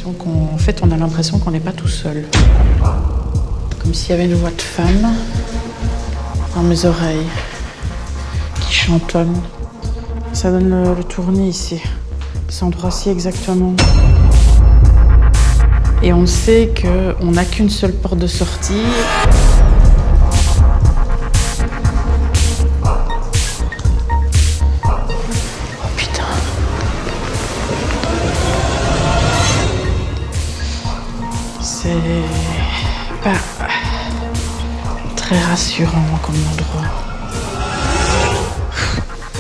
on a l'impression qu'on n'est pas tout seul. Comme s'il y avait une voix de femme dans mes oreilles qui chantonne. Ça donne le tournis ici, cet endroit-ci exactement. Et on sait qu'on n'a qu'une seule porte de sortie. Oh putain. C'est pas très rassurant comme endroit.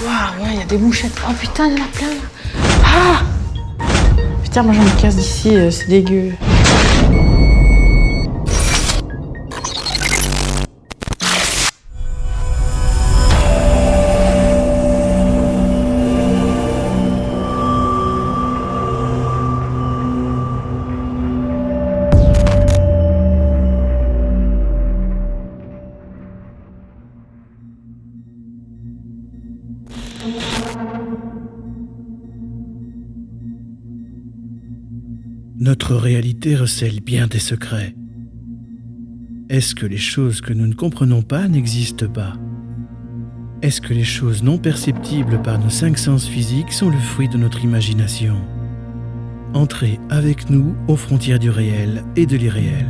Waouh, ouais, il y a des mouchettes. Oh putain, il y en a plein là. Ah! Putain, moi j'en me casse d'ici, c'est dégueu. Notre réalité recèle bien des secrets. Est-ce que les choses que nous ne comprenons pas n'existent pas? Est-ce que les choses non perceptibles par nos 5 sens physiques sont le fruit de notre imagination? Entrez avec nous aux frontières du réel et de l'irréel.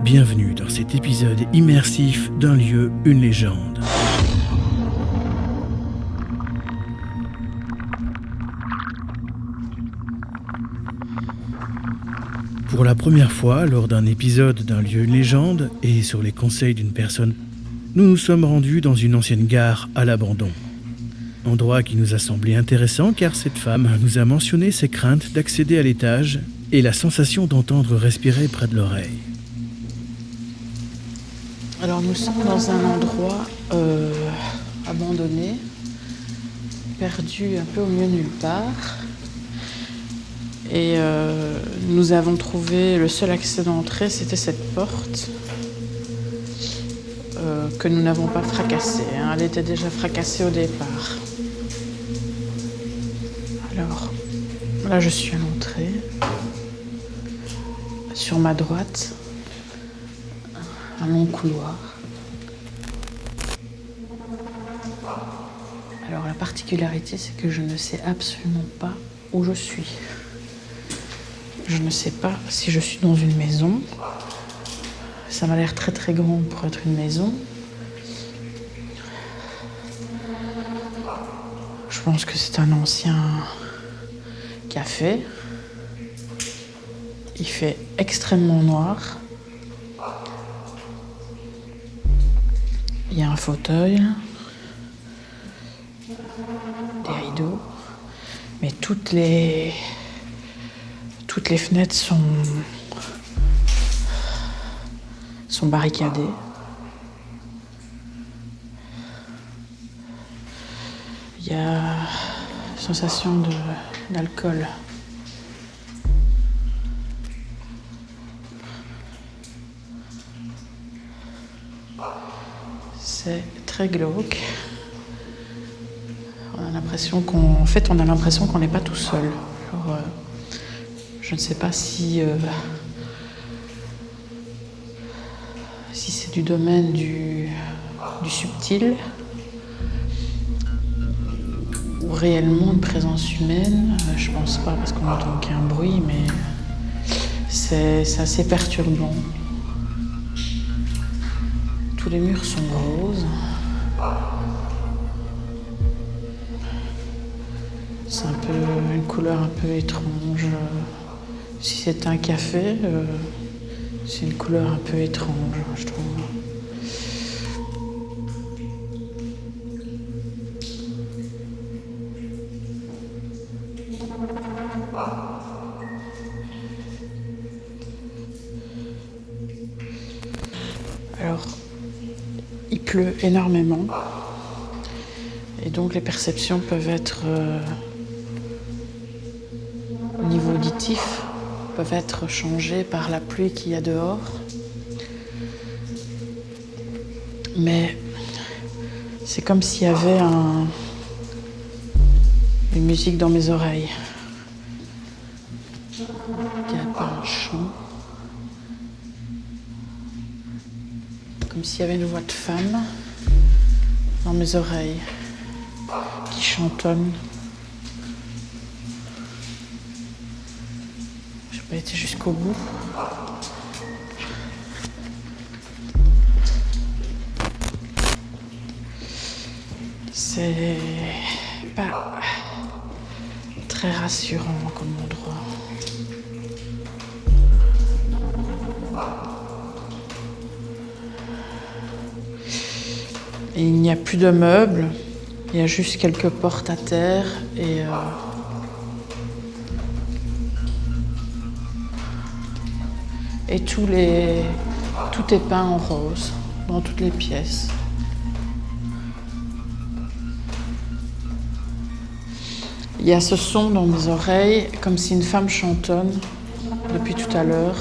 Bienvenue dans cet épisode immersif d'un lieu, une légende. Pour la première fois, lors d'un épisode d'un lieu, une légende, et sur les conseils d'une personne, nous nous sommes rendus dans une ancienne gare à l'abandon. Endroit qui nous a semblé intéressant car cette femme nous a mentionné ses craintes d'accéder à l'étage et la sensation d'entendre respirer près de l'oreille. Alors nous sommes dans un endroit abandonné, perdu un peu au milieu de nulle part. Et nous avons trouvé le seul accès d'entrée, c'était cette porte que nous n'avons pas fracassée. Elle était déjà fracassée au départ. Alors, là je suis à l'entrée. Sur ma droite, un long couloir. Alors la particularité, c'est que je ne sais absolument pas où je suis. Je ne sais pas si je suis dans une maison. Ça m'a l'air très très grand pour être une maison. Je pense que c'est un ancien café. Il fait extrêmement noir. Il y a un fauteuil, des rideaux, mais toutes les fenêtres sont barricadées. Il y a une sensation d'alcool. C'est très glauque. On a l'impression qu'on n'est pas tout seul. Alors, je ne sais pas si c'est du domaine du subtil ou réellement une présence humaine. Je pense pas parce qu'on n'entend qu'un bruit, mais c'est assez perturbant. Tous les murs sont roses. C'est un peu une couleur un peu étrange. Si c'est un café, c'est une couleur un peu étrange, je trouve. Alors, il pleut énormément. Et donc les perceptions peuvent être au niveau auditif, peuvent être changées par la pluie qu'il y a dehors. Mais c'est comme s'il y avait une musique dans mes oreilles. Il n'y a pas un chant. Comme s'il y avait une voix de femme dans mes oreilles qui chantonne. J'ai pas été jusqu'au bout. C'est pas très rassurant comme endroit. Et il n'y a plus de meubles, il y a juste quelques portes à terre et tout est peint en rose dans toutes les pièces. Il y a ce son dans mes oreilles, comme si une femme chantonne depuis tout à l'heure.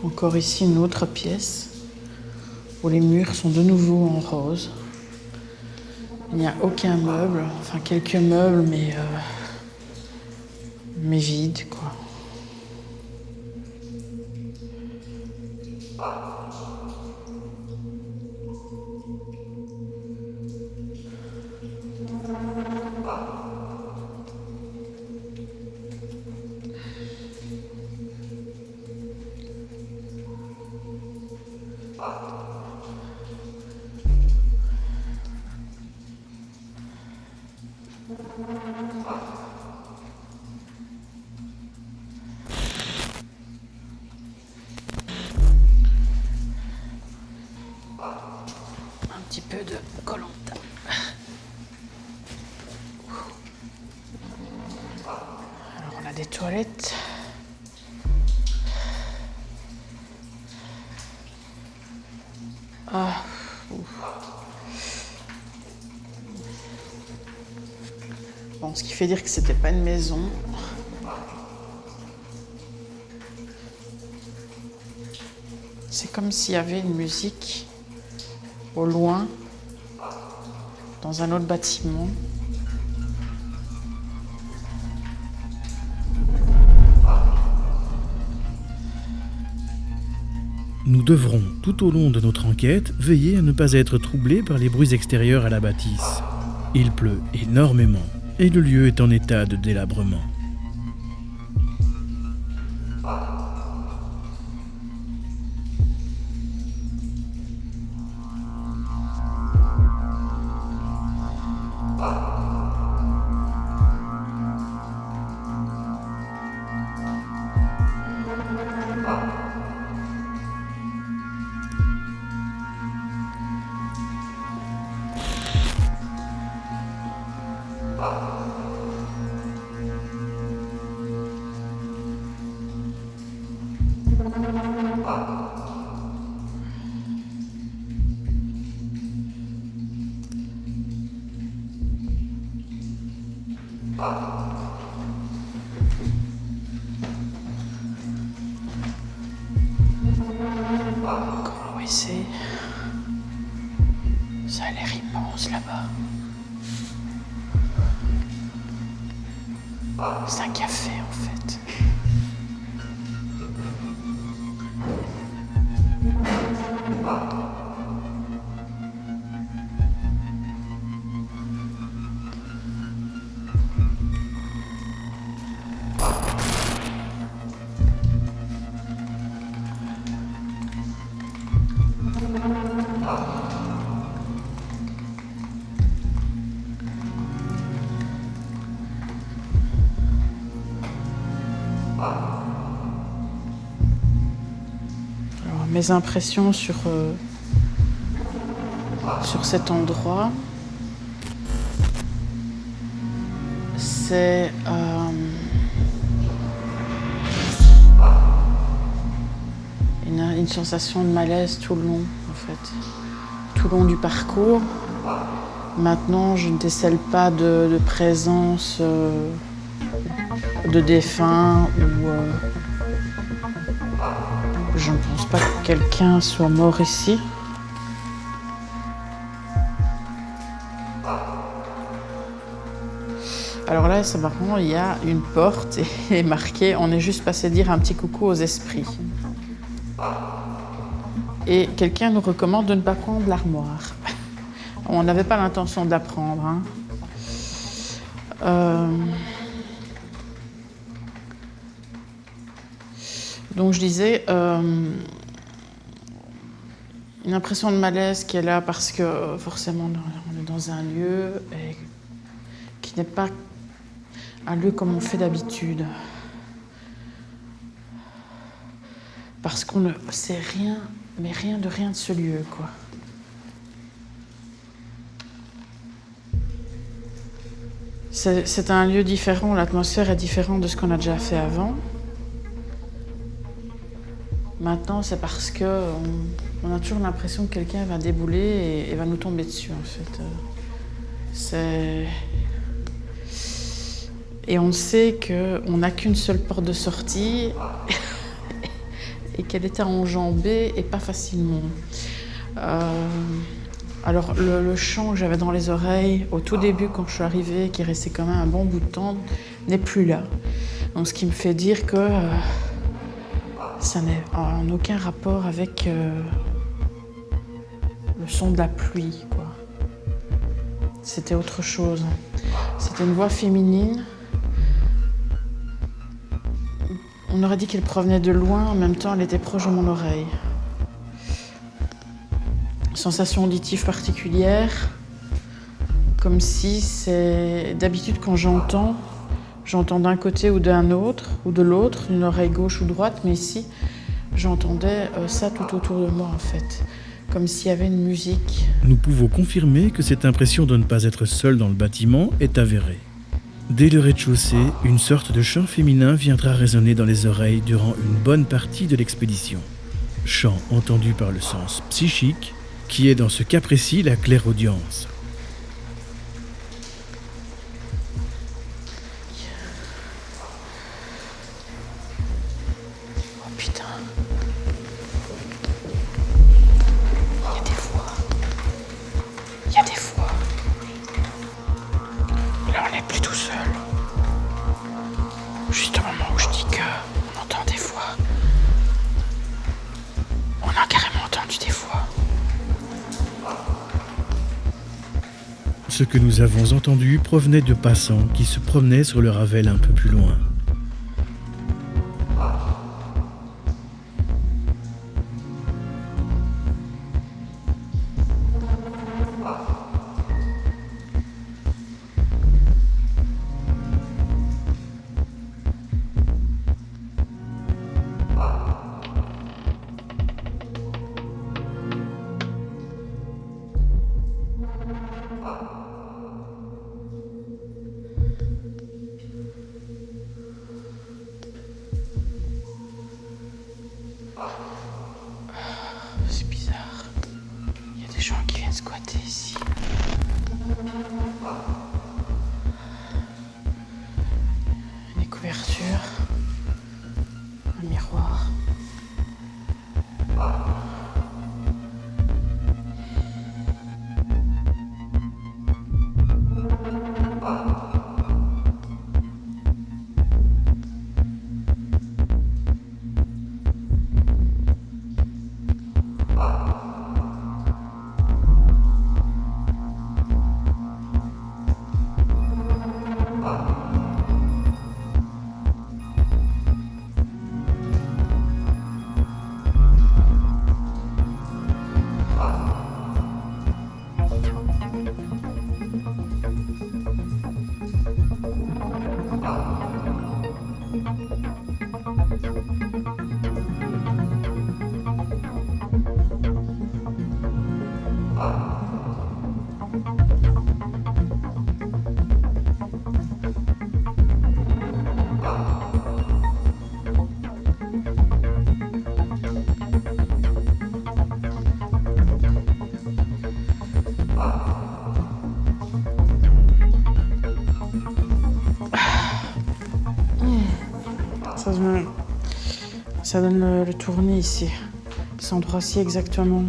Encore ici une autre pièce où les murs sont de nouveau en rose. Il n'y a aucun meuble, enfin quelques meubles, mais vides, quoi. Un petit peu de Koh-Lanta. Alors on a des toilettes. Ah, bon, ce qui fait dire que c'était pas une maison. C'est comme s'il y avait une musique au loin, dans un autre bâtiment. Nous devrons, tout au long de notre enquête, veiller à ne pas être troublés par les bruits extérieurs à la bâtisse. Il pleut énormément et le lieu est en état de délabrement. Encore un WC. Ça a l'air immense là-bas. C'est un café en fait. Alors, mes impressions sur cet endroit, c'est une sensation de malaise tout le long, en fait. tout au long du parcours. Maintenant, je ne décèle pas de présence de défunts ou je ne pense pas que quelqu'un soit mort ici. Alors là, c'est marrant, il y a une porte et marqué « On est juste passé dire un petit coucou aux esprits ». Et quelqu'un nous recommande de ne pas prendre l'armoire. On n'avait pas l'intention de la prendre. Hein. Donc je disais, une impression de malaise qui est là parce que forcément on est dans un lieu qui n'est pas un lieu comme on fait d'habitude. Parce qu'on ne sait rien, mais rien de ce lieu, quoi. C'est un lieu différent, l'atmosphère est différente de ce qu'on a déjà fait avant. Maintenant, c'est parce qu'on a toujours l'impression que quelqu'un va débouler et va nous tomber dessus, en fait. Et on sait qu'on n'a qu'une seule porte de sortie et qu'elle est à enjamber et pas facilement. Alors, le chant que j'avais dans les oreilles au tout début, quand je suis arrivée, qui restait quand même un bon bout de temps, n'est plus là. Donc, ce qui me fait dire que ça n'est en aucun rapport avec le son de la pluie, quoi. C'était autre chose. C'était une voix féminine. On aurait dit qu'elle provenait de loin, en même temps, elle était proche de mon oreille. Sensation auditive particulière, comme si c'est... D'habitude, quand j'entends d'un côté ou d'un autre, ou de l'autre, d'une oreille gauche ou droite, mais ici, j'entendais ça tout autour de moi, en fait, comme s'il y avait une musique. Nous pouvons confirmer que cette impression de ne pas être seul dans le bâtiment est avérée. Dès le rez-de-chaussée, une sorte de chant féminin viendra résonner dans les oreilles durant une bonne partie de l'expédition. Chant entendu par le sens psychique, qui est dans ce cas précis la clairaudience. Oh putain. Il y a des voix. Il y a des voix. Là, on n'est plus tout seul. Juste au moment où je dis qu'on entend des voix, on a carrément entendu des voix. Ce que nous avons entendu provenait de passants qui se promenaient sur le Ravel un peu plus loin. C'est bizarre. Il y a des gens qui viennent squatter ici. Des couvertures. Un miroir. Ça donne le tournis ici. Cet endroit-ci exactement.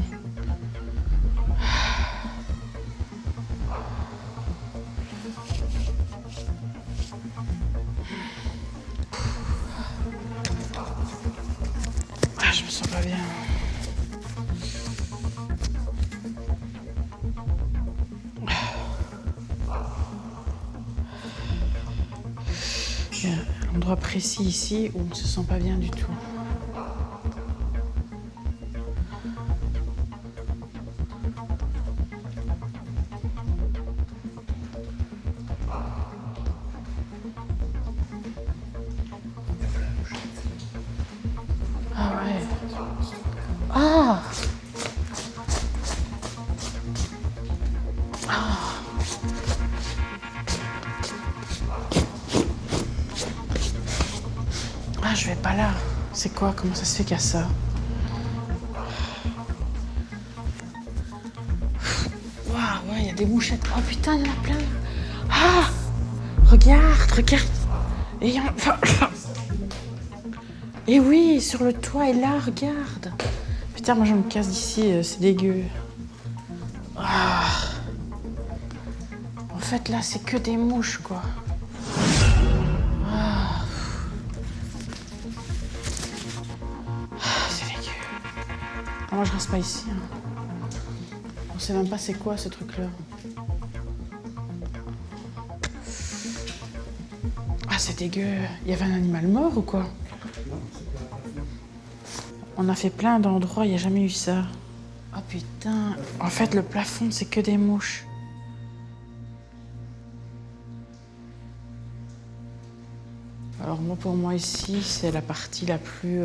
Ah, je me sens pas bien. Il y a un endroit précis ici où on ne se sent pas bien du tout. Ah ouais. Ah! Ah, je vais pas là. C'est quoi? Comment ça se fait qu'il y a ça? Waouh, ouais, il y a des mouchettes. Oh putain, il y en a plein. Ah! Regarde. Et Et oui, sur le toit, et là, regarde. Putain, moi je me casse d'ici, c'est dégueu. Ah. En fait, là, c'est que des mouches, quoi. Ah. C'est dégueu. Ah, moi, je reste pas ici. On sait même pas c'est quoi, ce truc-là. Ah, c'est dégueu. Il y avait un animal mort ou quoi? On a fait plein d'endroits, il n'y a jamais eu ça. Oh putain. En fait, le plafond, c'est que des mouches. Alors moi, pour moi, ici, c'est la partie la plus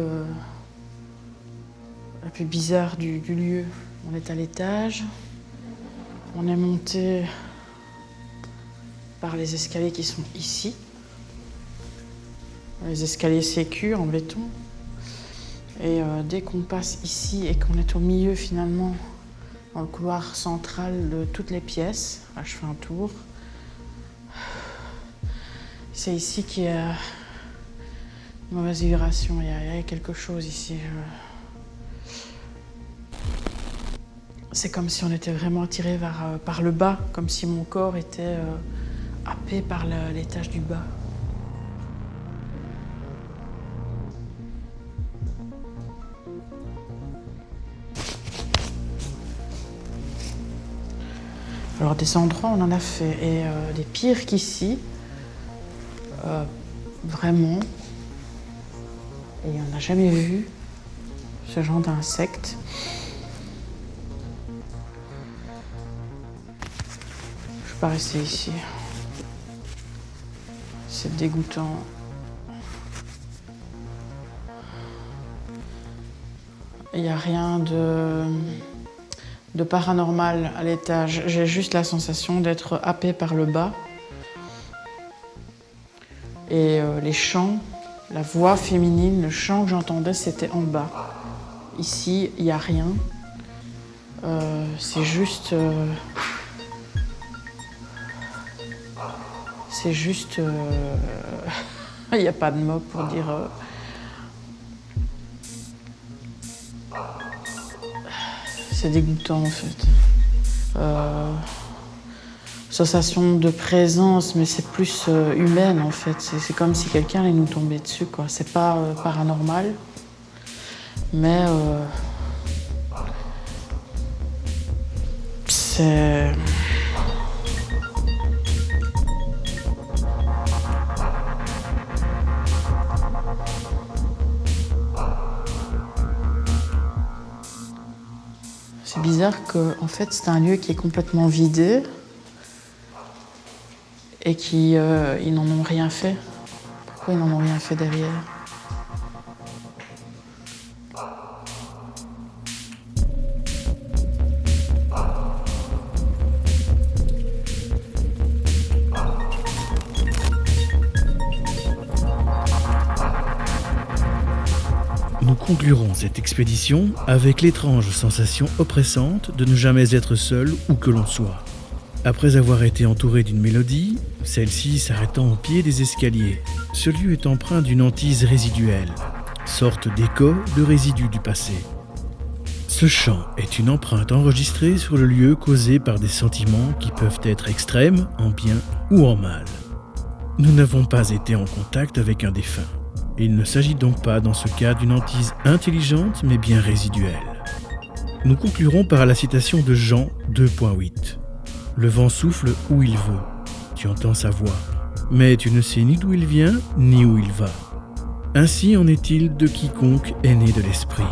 bizarre du lieu. On est à l'étage. On est monté par les escaliers qui sont ici. Les escaliers sécu en béton. Et dès qu'on passe ici et qu'on est au milieu finalement, dans le couloir central de toutes les pièces, là je fais un tour, c'est ici qu'il y a une mauvaise vibration, il y a quelque chose ici. C'est comme si on était vraiment attiré par le bas, comme si mon corps était happé par l'étage du bas. Alors des endroits, on en a fait, et des pires qu'ici, vraiment. Et on n'a jamais vu ce genre d'insectes. Je ne vais pas rester ici. C'est dégoûtant. Il n'y a rien de paranormal à l'étage. J'ai juste la sensation d'être happée par le bas. Et les chants, la voix féminine, le chant que j'entendais, c'était en bas. Ici, il n'y a rien. C'est juste... Il n'y a pas de mot pour dire... C'est dégoûtant en fait. Sensation de présence, mais c'est plus humaine en fait. C'est comme si quelqu'un allait nous tomber dessus, quoi. C'est pas paranormal, mais c'est... C'est bizarre que, en fait, c'est un lieu qui est complètement vidé et ils n'en ont rien fait. Pourquoi ils n'en ont rien fait derrière? Nous conclurons cette expédition avec l'étrange sensation oppressante de ne jamais être seul où que l'on soit. Après avoir été entouré d'une mélodie, celle-ci s'arrêtant au pied des escaliers, ce lieu est empreint d'une hantise résiduelle, sorte d'écho de résidus du passé. Ce chant est une empreinte enregistrée sur le lieu causée par des sentiments qui peuvent être extrêmes en bien ou en mal. Nous n'avons pas été en contact avec un défunt. Il ne s'agit donc pas dans ce cas d'une hantise intelligente mais bien résiduelle. Nous conclurons par la citation de Jean 2.8. Le vent souffle où il veut. Tu entends sa voix, mais tu ne sais ni d'où il vient ni où il va. Ainsi en est-il de quiconque est né de l'esprit.